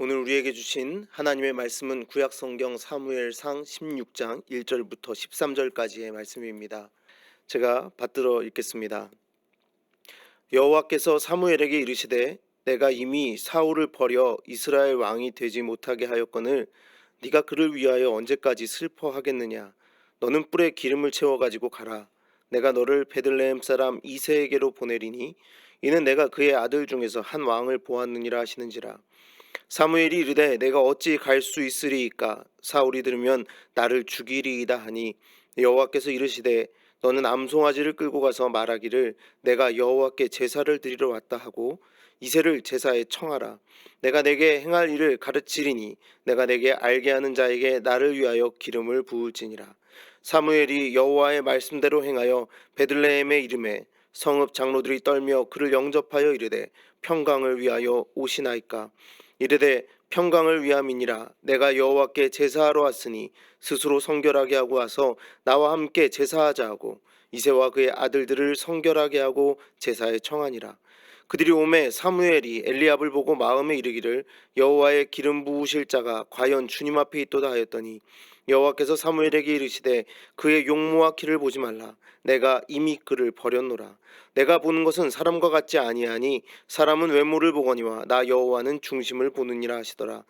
오늘 우리에게 주신 하나님의 말씀은 구약성경 사무엘상 16장 1절부터 13절까지의 말씀입니다. 제가 받들어 읽겠습니다. 여호와께서 사무엘에게 이르시되 내가 이미 사울을 버려 이스라엘 왕이 되지 못하게 하였거늘 네가 그를 위하여 언제까지 슬퍼하겠느냐. 너는 뿔에 기름을 채워 가지고 가라. 내가 너를 베들레헴 사람 이새에게로 보내리니 이는 내가 그의 아들 중에서 한 왕을 보았느니라 하시는지라. 사무엘이 이르되 내가 어찌 갈 수 있으리이까. 사울이 들으면 나를 죽이리이다 하니 여호와께서 이르시되 너는 암송아지를 끌고 가서 말하기를 내가 여호와께 제사를 드리러 왔다 하고 이새를 제사에 청하라. 내가 내게 행할 일을 가르치리니 내가 내게 알게 하는 자에게 나를 위하여 기름을 부을지니라. 사무엘이 여호와의 말씀대로 행하여 베들레헴에 이르매 성읍 장로들이 떨며 그를 영접하여 이르되 평강을 위하여 오시나이까. 이르되 평강을 위함이니라. 내가 여호와께 제사하러 왔으니 스스로 성결하게 하고 와서 나와 함께 제사하자 하고 이새와 그의 아들들을 성결하게 하고 제사에 청하니라. 그들이 오매 사무엘이 엘리압을 보고 마음에 이르기를 여호와의 기름 부으실 자가 과연 주님 앞에 있도다 하였더니 여호와께서 사무엘에게 이르시되 그의 용모와 키를 보지 말라. 내가 이미 그를 버렸노라. 내가 보는 것은 사람과 같지 아니하니 사람은 외모를 보거니와 나 여호와는 중심을 보느니라 하시더라.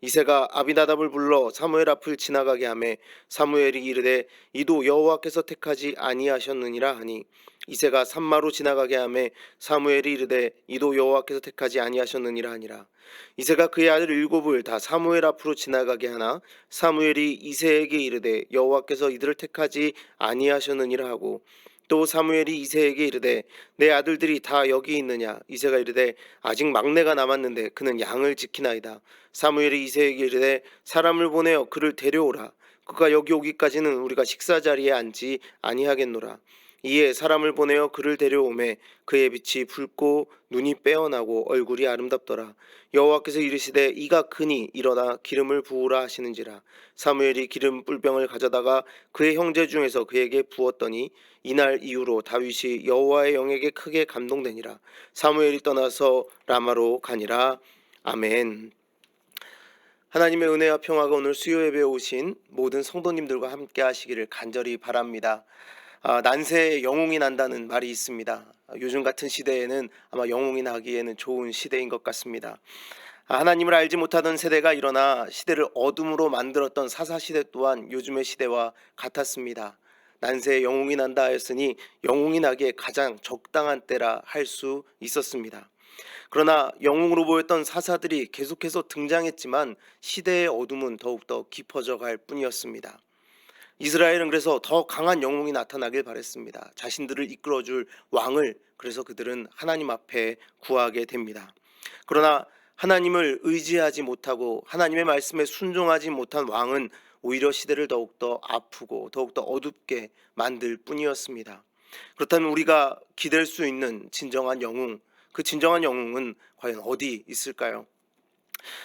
이새가 아비나답을 불러 사무엘 앞을 지나가게 하매 사무엘이 이르되 이도 여호와께서 택하지 아니하셨느니라 하니 이새가 산마로 지나가게 하매 사무엘이 이르되 이도 여호와께서 택하지 아니하셨느니라 하니라. 이새가 그의 아들 일곱을 다 사무엘 앞으로 지나가게 하나 사무엘이 이새에게 이르되 여호와께서 이들을 택하지 아니하셨느니라 하고 또 사무엘이 이새에게 이르되 내 아들들이 다 여기 있느냐. 이새가 이르되 아직 막내가 남았는데 그는 양을 지키나이다. 사무엘이 이새에게 이르되 사람을 보내어 그를 데려오라. 그가 여기 오기까지는 우리가 식사 자리에 앉지 아니하겠노라. 이에 사람을 보내어 그를 데려오매 그의 빛이 붉고 눈이 빼어나고 얼굴이 아름답더라. 여호와께서 이르시되 이가 크니 일어나 기름을 부으라 하시는지라. 사무엘이 기름 뿔병을 가져다가 그의 형제 중에서 그에게 부었더니 이날 이후로 다윗이 여호와의 영에게 크게 감동되니라. 사무엘이 떠나서 라마로 가니라. 아멘. 하나님의 은혜와 평화가 오늘 수요 예배에 오신 모든 성도님들과 함께 하시기를 간절히 바랍니다. 난세에 영웅이 난다는 말이 있습니다. 요즘 같은 시대에는 아마 영웅이 나기에는 좋은 시대인 것 같습니다. 하나님을 알지 못하던 세대가 일어나 시대를 어둠으로 만들었던 사사시대 또한 요즘의 시대와 같았습니다. 난세에 영웅이 난다 하였으니 영웅이 나기에 가장 적당한 때라 할 수 있었습니다. 그러나 영웅으로 보였던 사사들이 계속해서 등장했지만 시대의 어둠은 더욱더 깊어져 갈 뿐이었습니다. 이스라엘은 그래서 더 강한 영웅이 나타나길 바랬습니다. 자신들을 이끌어줄 왕을 그래서 그들은 하나님 앞에 구하게 됩니다. 그러나 하나님을 의지하지 못하고 하나님의 말씀에 순종하지 못한 왕은 오히려 시대를 더욱더 아프고 더욱더 어둡게 만들 뿐이었습니다. 그렇다면 우리가 기댈 수 있는 진정한 영웅, 그 진정한 영웅은 과연 어디 있을까요?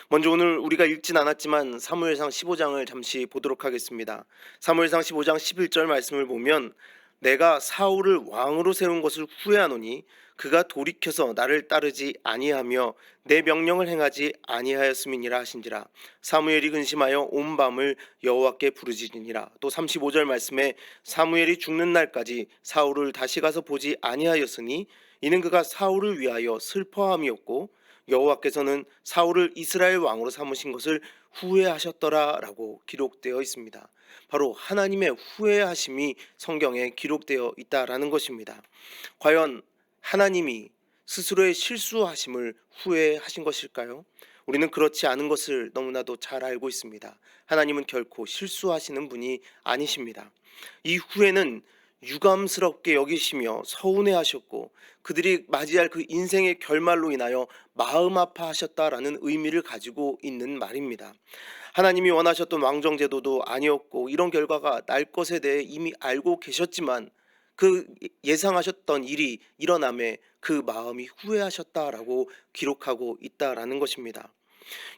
먼저 오늘 우리가 읽진 않았지만 사무엘상 15장을 잠시 보도록 하겠습니다. 사무엘상 15장 11절 말씀을 보면 내가 사울을 왕으로 세운 것을 후회하노니 그가 돌이켜서 나를 따르지 아니하며 내 명령을 행하지 아니하였음이니라 하신지라. 사무엘이 근심하여 온 밤을 여호와께 부르짖으니라. 또 35절 말씀에 사무엘이 죽는 날까지 사울을 다시 가서 보지 아니하였으니 이는 그가 사울을 위하여 슬퍼함이었고 여호와께서는 사울을 이스라엘 왕으로 삼으신 것을 후회하셨더라라고 기록되어 있습니다. 바로 하나님의 후회하심이 성경에 기록되어 있다라는 것입니다. 과연 하나님이 스스로의 실수하심을 후회하신 것일까요? 우리는 그렇지 않은 것을 너무나도 잘 알고 있습니다. 하나님은 결코 실수하시는 분이 아니십니다. 이 후회는 유감스럽게 여기시며 서운해하셨고 그들이 맞이할 그 인생의 결말로 인하여 마음 아파하셨다라는 의미를 가지고 있는 말입니다. 하나님이 원하셨던 왕정제도도 아니었고 이런 결과가 날 것에 대해 이미 알고 계셨지만 그 예상하셨던 일이 일어남에 그 마음이 후회하셨다라고 기록하고 있다라는 것입니다.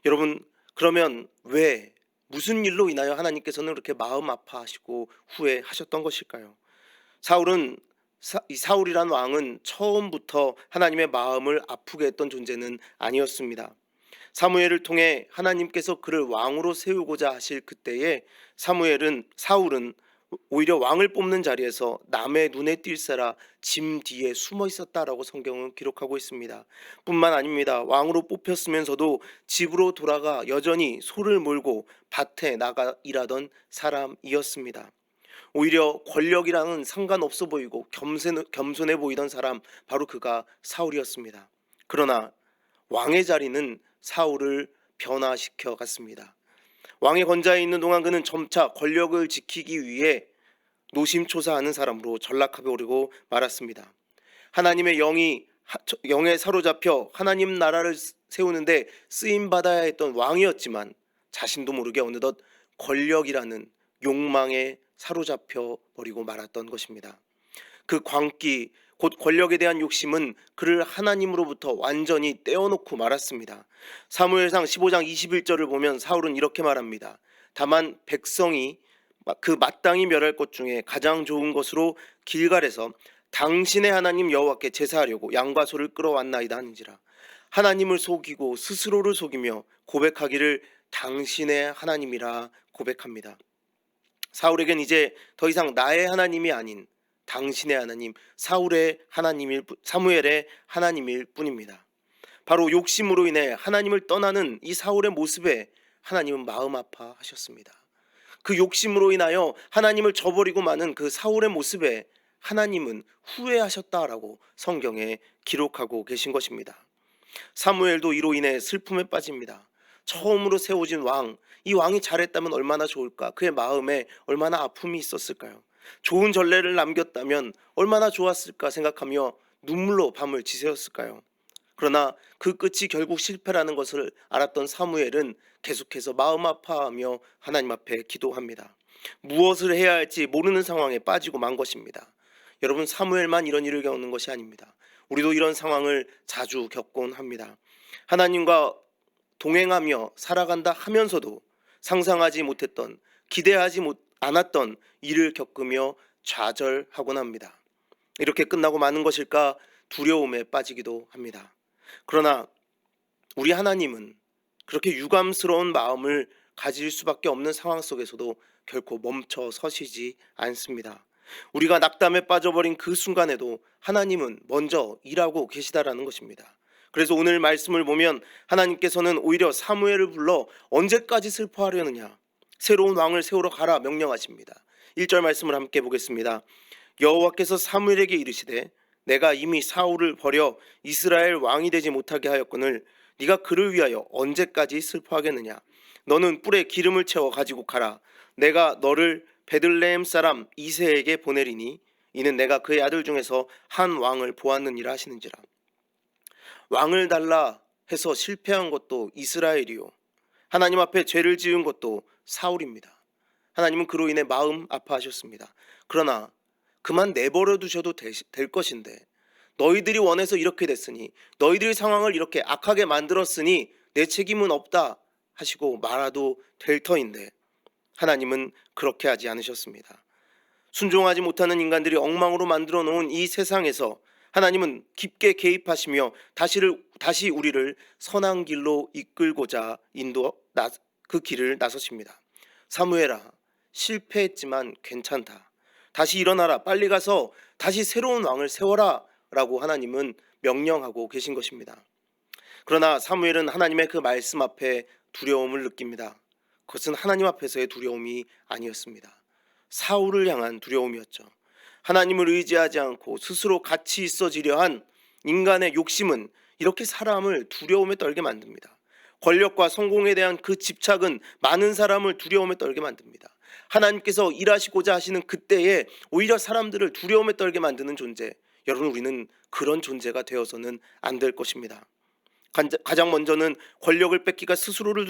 여러분, 그러면 왜 무슨 일로 인하여 하나님께서는 그렇게 마음 아파하시고 후회하셨던 것일까요? 사울이란 왕은 처음부터 하나님의 마음을 아프게 했던 존재는 아니었습니다. 사무엘을 통해 하나님께서 그를 왕으로 세우고자 하실 그때에 사울은 오히려 왕을 뽑는 자리에서 남의 눈에 띌새라 짐 뒤에 숨어 있었다라고 성경은 기록하고 있습니다. 뿐만 아닙니다. 왕으로 뽑혔으면서도 집으로 돌아가 여전히 소를 몰고 밭에 나가 일하던 사람이었습니다. 오히려 권력이랑은 상관없어 보이고 겸손해 보이던 사람, 바로 그가 사울이었습니다. 그러나 왕의 자리는 사울을 변화시켜 갔습니다. 왕의 권좌에 있는 동안 그는 점차 권력을 지키기 위해 노심초사하는 사람으로 전락하게 오르고 말았습니다. 하나님의 영에 사로잡혀 하나님 나라를 세우는데 쓰임 받아야 했던 왕이었지만 자신도 모르게 어느덧 권력이라는 욕망에 사로잡혀 버리고 말았던 것입니다. 그 광기, 곧 권력에 대한 욕심은 그를 하나님으로부터 완전히 떼어놓고 말았습니다. 사무엘상 15장 21절을 보면 사울은 이렇게 말합니다. 다만 백성이 그 마땅히 멸할 것 중에 가장 좋은 것으로 길갈에서 당신의 하나님 여호와께 제사하려고 양과 소를 끌어왔나이다 하는지라. 하나님을 속이고 스스로를 속이며 고백하기를 당신의 하나님이라 고백합니다. 사울에겐 이제 더 이상 나의 하나님이 아닌 당신의 하나님, 사무엘의 하나님일 뿐입니다. 바로 욕심으로 인해 하나님을 떠나는 이 사울의 모습에 하나님은 마음 아파하셨습니다. 그 욕심으로 인하여 하나님을 저버리고 마는 그 사울의 모습에 하나님은 후회하셨다라고 성경에 기록하고 계신 것입니다. 사무엘도 이로 인해 슬픔에 빠집니다. 처음으로 세워진 왕, 이 왕이 잘했다면 얼마나 좋을까? 그의 마음에 얼마나 아픔이 있었을까요? 좋은 전례를 남겼다면 얼마나 좋았을까 생각하며 눈물로 밤을 지새웠을까요? 그러나 그 끝이 결국 실패라는 것을 알았던 사무엘은 계속해서 마음 아파하며 하나님 앞에 기도합니다. 무엇을 해야 할지 모르는 상황에 빠지고 만 것입니다. 여러분, 사무엘만 이런 일을 겪는 것이 아닙니다. 우리도 이런 상황을 자주 겪곤 합니다. 하나님과 동행하며 살아간다 하면서도 상상하지 못했던, 기대하지 않았던 일을 겪으며 좌절하곤 합니다. 이렇게 끝나고 마는 것일까 두려움에 빠지기도 합니다. 그러나 우리 하나님은 그렇게 유감스러운 마음을 가질 수밖에 없는 상황 속에서도 결코 멈춰 서시지 않습니다. 우리가 낙담에 빠져버린 그 순간에도 하나님은 먼저 일하고 계시다라는 것입니다. 그래서 오늘 말씀을 보면 하나님께서는 오히려 사무엘을 불러 언제까지 슬퍼하려느냐, 새로운 왕을 세우러 가라 명령하십니다. 1절 말씀을 함께 보겠습니다. 여호와께서 사무엘에게 이르시되 내가 이미 사울을 버려 이스라엘 왕이 되지 못하게 하였거늘 네가 그를 위하여 언제까지 슬퍼하겠느냐. 너는 뿔에 기름을 채워 가지고 가라. 내가 너를 베들레헴 사람 이새에게 보내리니 이는 내가 그의 아들 중에서 한 왕을 보았느니라 하시는지라. 왕을 달라 해서 실패한 것도 이스라엘이요, 하나님 앞에 죄를 지은 것도 사울입니다. 하나님은 그로 인해 마음 아파하셨습니다. 그러나 그만 내버려 두셔도 될 것인데, 너희들이 원해서 이렇게 됐으니, 너희들의 상황을 이렇게 악하게 만들었으니 내 책임은 없다 하시고 말아도 될 터인데 하나님은 그렇게 하지 않으셨습니다. 순종하지 못하는 인간들이 엉망으로 만들어 놓은 이 세상에서 하나님은 깊게 개입하시며 다시 우리를 선한 길로 이끌고자 그 길을 나서십니다. 사무엘아, 실패했지만 괜찮다. 다시 일어나라. 빨리 가서 다시 새로운 왕을 세워라 라고 하나님은 명령하고 계신 것입니다. 그러나 사무엘은 하나님의 그 말씀 앞에 두려움을 느낍니다. 그것은 하나님 앞에서의 두려움이 아니었습니다. 사울을 향한 두려움이었죠. 하나님을 의지하지 않고 스스로 가치 있어지려 한 인간의 욕심은 이렇게 사람을 두려움에 떨게 만듭니다. 권력과 성공에 대한 그 집착은 많은 사람을 두려움에 떨게 만듭니다. 하나님께서 일하시고자 하시는 그때에 오히려 사람들을 두려움에 떨게 만드는 존재, 여러분, 우리는 그런 존재가 되어서는 안 될 것입니다. 가장 먼저는 권력을 뺏기가 스스로를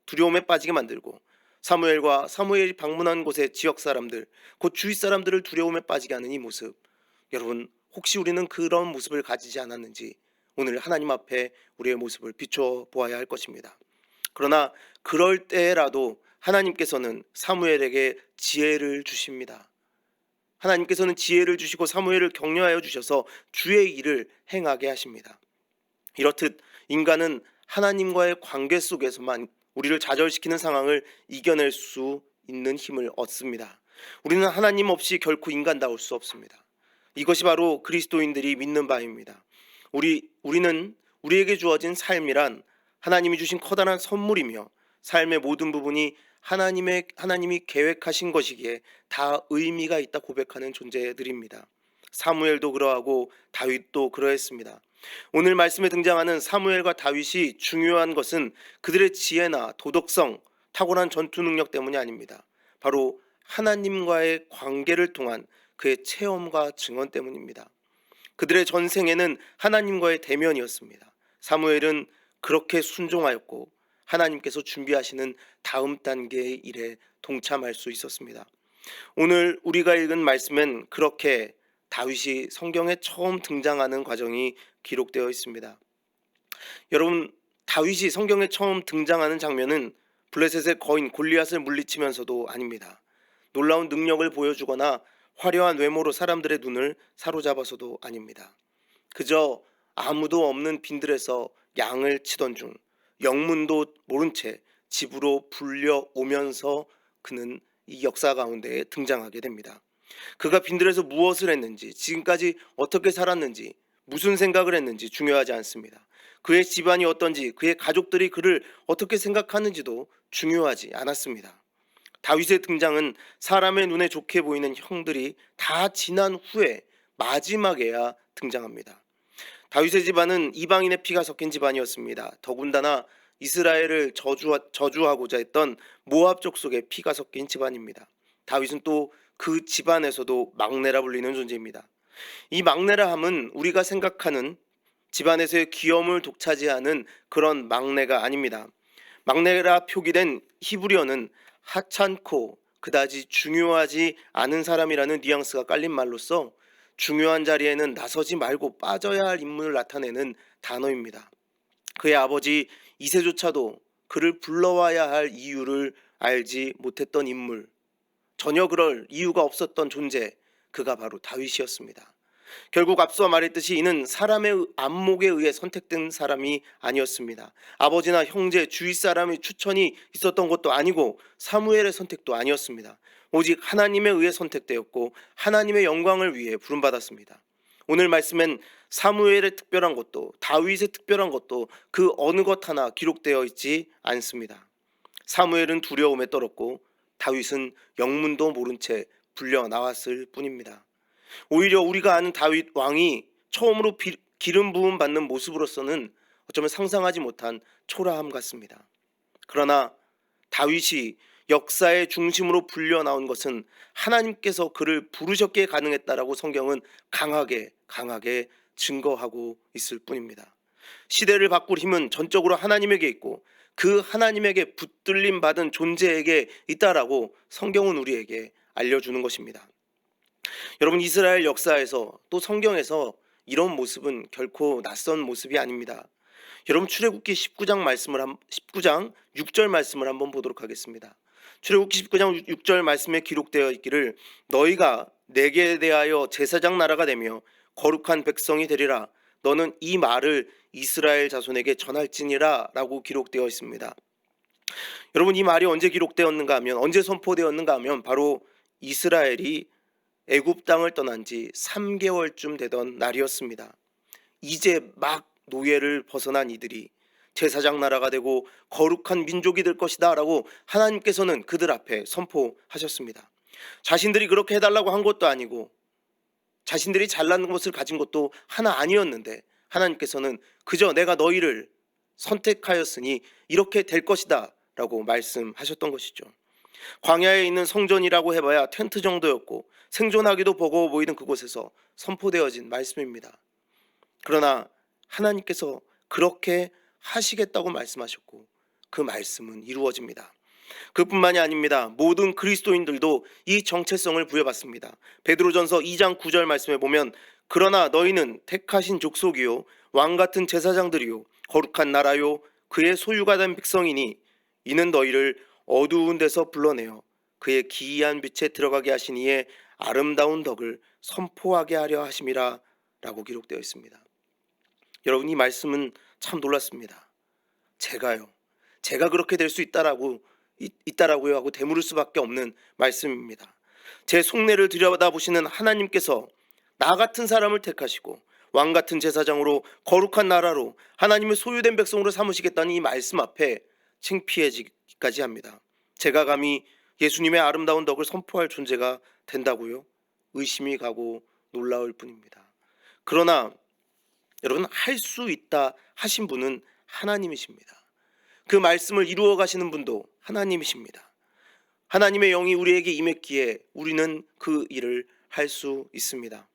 두려움에 빠지게 만들고, 사무엘이 방문한 곳의 지역 사람들, 곧 주위 사람들을 두려움에 빠지게 하는 이 모습, 여러분, 혹시 우리는 그런 모습을 가지지 않았는지 오늘 하나님 앞에 우리의 모습을 비춰 보아야 할 것입니다. 그러나 그럴 때라도 하나님께서는 사무엘에게 지혜를 주십니다. 하나님께서는 지혜를 주시고 사무엘을 격려하여 주셔서 주의 일을 행하게 하십니다. 이렇듯 인간은 하나님과의 관계 속에서만 우리를 좌절시키는 상황을 이겨낼 수 있는 힘을 얻습니다. 우리는 하나님 없이 결코 인간다울 수 없습니다. 이것이 바로 그리스도인들이 믿는 바입니다. 우리는 우리에게 주어진 삶이란 하나님이 주신 커다란 선물이며 삶의 모든 부분이 하나님이 계획하신 것이기에 다 의미가 있다 고백하는 존재들입니다. 사무엘도 그러하고 다윗도 그러했습니다. 오늘 말씀에 등장하는 사무엘과 다윗이 중요한 것은 그들의 지혜나 도덕성, 탁월한 전투 능력 때문이 아닙니다. 바로 하나님과의 관계를 통한 그의 체험과 증언 때문입니다. 그들의 전생에는 하나님과의 대면이었습니다. 사무엘은 그렇게 순종하였고 하나님께서 준비하시는 다음 단계의 일에 동참할 수 있었습니다. 오늘 우리가 읽은 말씀엔 그렇게 다윗이 성경에 처음 등장하는 과정이 기록되어 있습니다. 여러분, 다윗이 성경에 처음 등장하는 장면은 블레셋의 거인 골리앗을 물리치면서도 아닙니다. 놀라운 능력을 보여주거나 화려한 외모로 사람들의 눈을 사로잡아서도 아닙니다. 그저 아무도 없는 빈들에서 양을 치던 중 영문도 모른 채 집으로 불려오면서 그는 이 역사 가운데에 등장하게 됩니다. 그가 빈들에서 무엇을 했는지, 지금까지 어떻게 살았는지, 무슨 생각을 했는지 중요하지 않습니다. 그의 집안이 어떤지, 그의 가족들이 그를 어떻게 생각하는지도 중요하지 않았습니다. 다윗의 등장은 사람의 눈에 좋게 보이는 형들이 다 지난 후에 마지막에야 등장합니다. 다윗의 집안은 이방인의 피가 섞인 집안이었습니다. 더군다나 이스라엘을 저주하고자 했던 모압 족속의 피가 섞인 집안입니다. 다윗은 또 그 집안에서도 막내라 불리는 존재입니다. 이 막내라 함은 우리가 생각하는 집안에서의 귀염을 독차지하는 그런 막내가 아닙니다. 막내라 표기된 히브리어는 하찮고 그다지 중요하지 않은 사람이라는 뉘앙스가 깔린 말로써 중요한 자리에는 나서지 말고 빠져야 할 인물을 나타내는 단어입니다. 그의 아버지 이세조차도 그를 불러와야 할 이유를 알지 못했던 인물, 전혀 그럴 이유가 없었던 존재, 그가 바로 다윗이었습니다. 결국 앞서 말했듯이 이는 사람의 안목에 의해 선택된 사람이 아니었습니다. 아버지나 형제, 주위 사람의 추천이 있었던 것도 아니고 사무엘의 선택도 아니었습니다. 오직 하나님에 의해 선택되었고 하나님의 영광을 위해 부름받았습니다. 오늘 말씀엔 사무엘의 특별한 것도 다윗의 특별한 것도 그 어느 것 하나 기록되어 있지 않습니다. 사무엘은 두려움에 떨었고 다윗은 영문도 모른 채 불려 나왔을 뿐입니다. 오히려 우리가 아는 다윗 왕이 처음으로 기름 부음 받는 모습으로서는 어쩌면 상상하지 못한 초라함 같습니다. 그러나 다윗이 역사의 중심으로 불려 나온 것은 하나님께서 그를 부르셨기에 가능했다라고 성경은 강하게 증거하고 있을 뿐입니다. 시대를 바꿀 힘은 전적으로 하나님에게 있고 그 하나님에게 붙들림 받은 존재에게 있다라고 성경은 우리에게 알려주는 것입니다. 여러분, 이스라엘 역사에서 또 성경에서 이런 모습은 결코 낯선 모습이 아닙니다. 여러분, 출애굽기 19장 6절 말씀을 한번 보도록 하겠습니다. 출애굽기 19장 6절 말씀에 기록되어 있기를 너희가 내게 대하여 제사장 나라가 되며 거룩한 백성이 되리라. 너는 이 말을 이스라엘 자손에게 전할지니라 라고 기록되어 있습니다. 여러분, 이 말이 언제 기록되었는가 하면, 언제 선포되었는가 하면 바로 이스라엘이 애굽 땅을 떠난 지 3개월쯤 되던 날이었습니다. 이제 막 노예를 벗어난 이들이 제사장 나라가 되고 거룩한 민족이 될 것이다 라고 하나님께서는 그들 앞에 선포하셨습니다. 자신들이 그렇게 해달라고 한 것도 아니고 자신들이 잘난 것을 가진 것도 하나 아니었는데 하나님께서는 그저 내가 너희를 선택하였으니 이렇게 될 것이다 라고 말씀하셨던 것이죠. 광야에 있는 성전이라고 해봐야 텐트 정도였고 생존하기도 버거워 보이는 그곳에서 선포되어진 말씀입니다. 그러나 하나님께서 그렇게 하시겠다고 말씀하셨고 그 말씀은 이루어집니다. 그뿐만이 아닙니다. 모든 그리스도인들도 이 정체성을 부여받습니다. 베드로전서 2장 9절 말씀에 보면 그러나 너희는 택하신 족속이요 왕같은 제사장들이요 거룩한 나라요 그의 소유가 된 백성이니 이는 너희를 어두운 데서 불러내어 그의 기이한 빛에 들어가게 하신 이의 아름다운 덕을 선포하게 하려 하심이라 라고 기록되어 있습니다. 여러분, 이 말씀은 참 놀랐습니다. 제가 그렇게 될 수 있다라고요 하고 되물을 수밖에 없는 말씀입니다. 제 속내를 들여다보시는 하나님께서 나 같은 사람을 택하시고 왕 같은 제사장으로 거룩한 나라로 하나님의 소유된 백성으로 삼으시겠다는 이 말씀 앞에 창피해지기까지 합니다. 제가 감히 예수님의 아름다운 덕을 선포할 존재가 된다고요? 의심이 가고 놀라울 뿐입니다. 그러나 여러분, 할 수 있다 하신 분은 하나님이십니다. 그 말씀을 이루어 가시는 분도 하나님이십니다. 하나님의 영이 우리에게 임했기에 우리는 그 일을 할 수 있습니다.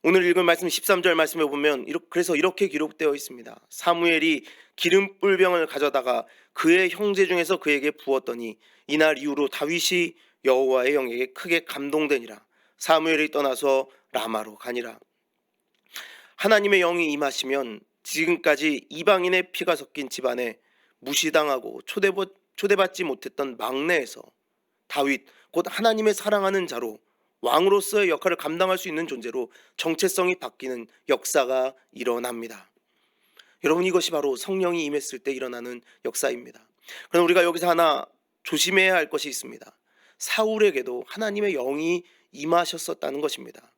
오늘 읽은 말씀 13절 말씀에 보면 그래서 이렇게 기록되어 있습니다. 사무엘이 기름 뿔병을 가져다가 그의 형제 중에서 그에게 부었더니 이날 이후로 다윗이 여호와의 영에게 크게 감동되니라. 사무엘이 떠나서 라마로 가니라. 하나님의 영이 임하시면 지금까지 이방인의 피가 섞인 집안에 무시당하고 초대받지 못했던 막내에서 다윗, 곧 하나님의 사랑하는 자로 왕으로서의 역할을 감당할 수 있는 존재로 정체성이 바뀌는 역사가 일어납니다. 여러분, 이것이 바로 성령이 임했을 때 일어나는 역사입니다. 그럼 우리가 여기서 하나 조심해야 할 것이 있습니다. 사울에게도 하나님의 영이 임하셨었다는 것입니다.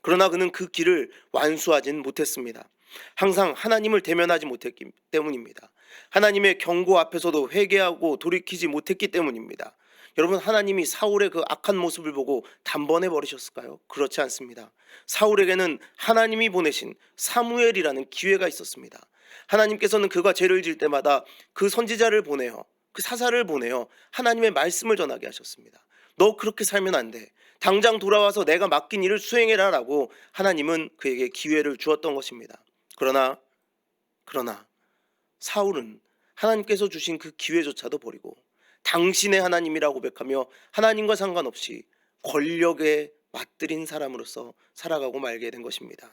그러나 그는 그 길을 완수하진 못했습니다. 항상 하나님을 대면하지 못했기 때문입니다. 하나님의 경고 앞에서도 회개하고 돌이키지 못했기 때문입니다. 여러분, 하나님이 사울의 그 악한 모습을 보고 단번에 버리셨을까요? 그렇지 않습니다. 사울에게는 하나님이 보내신 사무엘이라는 기회가 있었습니다. 하나님께서는 그가 죄를 지을 때마다 그 선지자를 보내어, 그 사사를 보내어 하나님의 말씀을 전하게 하셨습니다. 너 그렇게 살면 안 돼. 당장 돌아와서 내가 맡긴 일을 수행해라 라고 하나님은 그에게 기회를 주었던 것입니다. 그러나 사울은 하나님께서 주신 그 기회조차도 버리고 당신의 하나님이라고 고백하며 하나님과 상관없이 권력에 맞들인 사람으로서 살아가고 말게 된 것입니다.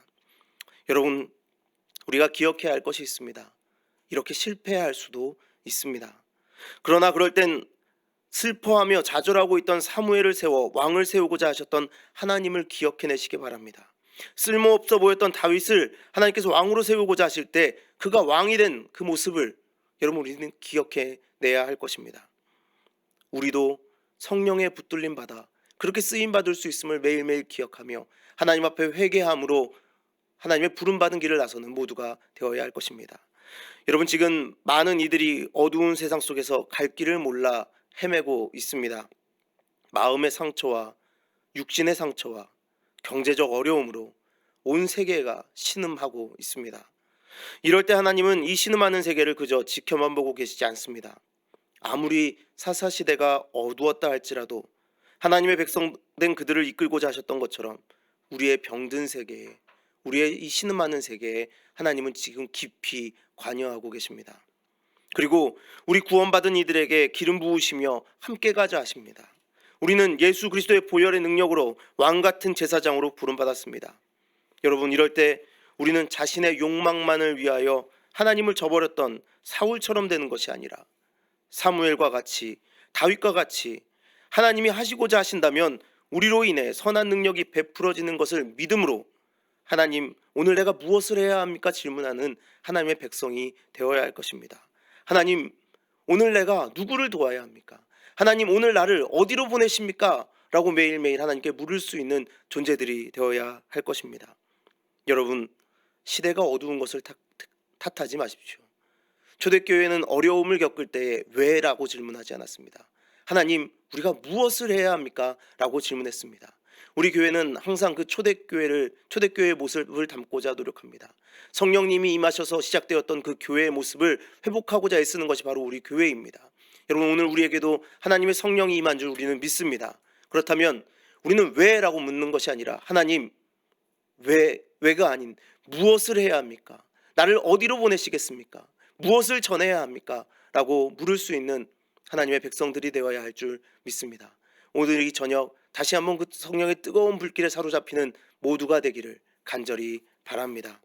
여러분, 우리가 기억해야 할 것이 있습니다. 이렇게 실패할 수도 있습니다. 그러나 그럴 땐 슬퍼하며 좌절하고 있던 사무엘을 세워 왕을 세우고자 하셨던 하나님을 기억해내시기 바랍니다. 쓸모없어 보였던 다윗을 하나님께서 왕으로 세우고자 하실 때 그가 왕이 된 그 모습을 여러분, 우리는 기억해내야 할 것입니다. 우리도 성령의 붙들림 받아 그렇게 쓰임받을 수 있음을 매일매일 기억하며 하나님 앞에 회개함으로 하나님의 부름받은 길을 나서는 모두가 되어야 할 것입니다. 여러분, 지금 많은 이들이 어두운 세상 속에서 갈 길을 몰라 헤매고 있습니다. 마음의 상처와 육신의 상처와 경제적 어려움으로 온 세계가 신음하고 있습니다. 이럴 때 하나님은 이 신음하는 세계를 그저 지켜만 보고 계시지 않습니다. 아무리 사사시대가 어두웠다 할지라도 하나님의 백성된 그들을 이끌고자 하셨던 것처럼 우리의 병든 세계에, 우리의 이 신음하는 세계에 하나님은 지금 깊이 관여하고 계십니다. 그리고 우리 구원받은 이들에게 기름 부으시며 함께 가자 하십니다. 우리는 예수 그리스도의 보혈의 능력으로 왕같은 제사장으로 부름받았습니다. 여러분, 이럴 때 우리는 자신의 욕망만을 위하여 하나님을 저버렸던 사울처럼 되는 것이 아니라 사무엘과 같이, 다윗과 같이 하나님이 하시고자 하신다면 우리로 인해 선한 능력이 베풀어지는 것을 믿음으로 하나님, 오늘 내가 무엇을 해야 합니까? 질문하는 하나님의 백성이 되어야 할 것입니다. 하나님, 오늘 내가 누구를 도와야 합니까? 하나님, 오늘 나를 어디로 보내십니까? 라고 매일매일 하나님께 물을 수 있는 존재들이 되어야 할 것입니다. 여러분, 시대가 어두운 것을 탓하지 마십시오. 초대교회는 어려움을 겪을 때에 왜? 라고 질문하지 않았습니다. 하나님, 우리가 무엇을 해야 합니까? 라고 질문했습니다. 우리 교회는 항상 그 초대교회의 모습을 담고자 노력합니다. 성령님이 임하셔서 시작되었던 그 교회의 모습을 회복하고자 애쓰는 것이 바로 우리 교회입니다. 여러분, 오늘 우리에게도 하나님의 성령이 임한 줄 우리는 믿습니다. 그렇다면 우리는 왜? 라고 묻는 것이 아니라 하나님, 왜가 아닌 무엇을 해야 합니까? 나를 어디로 보내시겠습니까? 무엇을 전해야 합니까? 라고 물을 수 있는 하나님의 백성들이 되어야 할 줄 믿습니다. 오늘 이 저녁 다시 한번 그 성령의 뜨거운 불길에 사로잡히는 모두가 되기를 간절히 바랍니다.